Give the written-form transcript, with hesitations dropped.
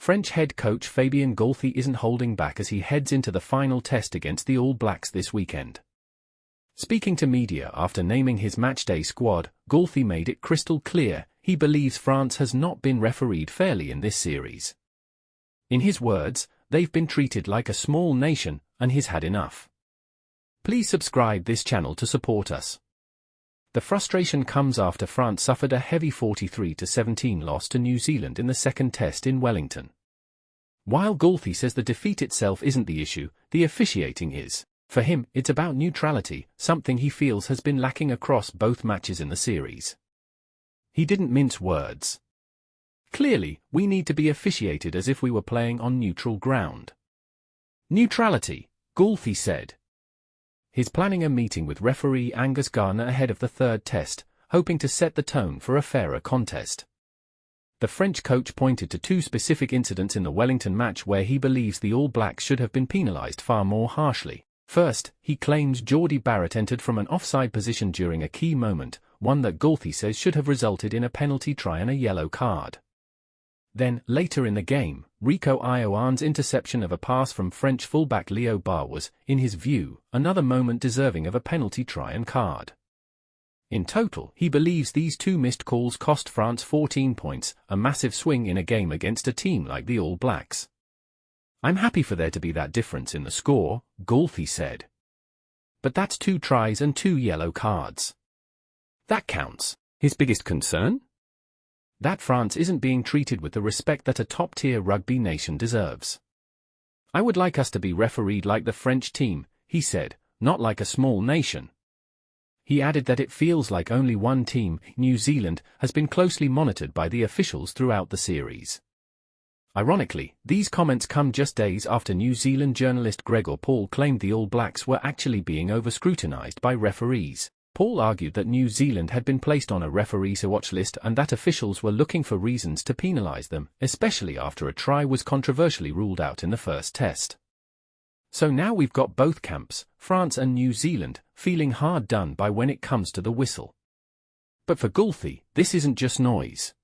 French head coach Fabien Galthie isn't holding back as he heads into the final test against the All Blacks this weekend. Speaking to media after naming his matchday squad, Galthie made it crystal clear he believes France has not been refereed fairly in this series. In his words, they've been treated like a small nation, and he's had enough. Please subscribe this channel to support us. The frustration comes after France suffered a heavy 43-17 loss to New Zealand in the second test in Wellington. While Galthie says the defeat itself isn't the issue, the officiating is. For him, it's about neutrality, something he feels has been lacking across both matches in the series. He didn't mince words. Clearly, we need to be officiated as if we were playing on neutral ground. Neutrality, Galthie said. He's planning a meeting with referee Angus Gardner ahead of the third test, hoping to set the tone for a fairer contest. The French coach pointed to two specific incidents in the Wellington match where he believes the All Blacks should have been penalised far more harshly. First, he claims Jordie Barrett entered from an offside position during a key moment, one that Galthie says should have resulted in a penalty try and a yellow card. Then, later in the game, Rico Ioane's interception of a pass from French fullback Leo Barr was, in his view, another moment deserving of a penalty try and card. In total, he believes these two missed calls cost France 14 points, a massive swing in a game against a team like the All Blacks. "I'm happy for there to be that difference in the score," Galthie said. "But that's 2 tries and 2 yellow cards. That counts." His biggest concern? That France isn't being treated with the respect that a top-tier rugby nation deserves. "I would like us to be refereed like the French team," he said, "not like a small nation." He added that it feels like only one team, New Zealand, has been closely monitored by the officials throughout the series. Ironically, these comments come just days after New Zealand journalist Gregor Paul claimed the All Blacks were actually being over-scrutinised by referees. Paul argued that New Zealand had been placed on a referees' watch list and that officials were looking for reasons to penalise them, especially after a try was controversially ruled out in the first test. So now we've got both camps, France and New Zealand, feeling hard done by when it comes to the whistle. But for Galthie, this isn't just noise.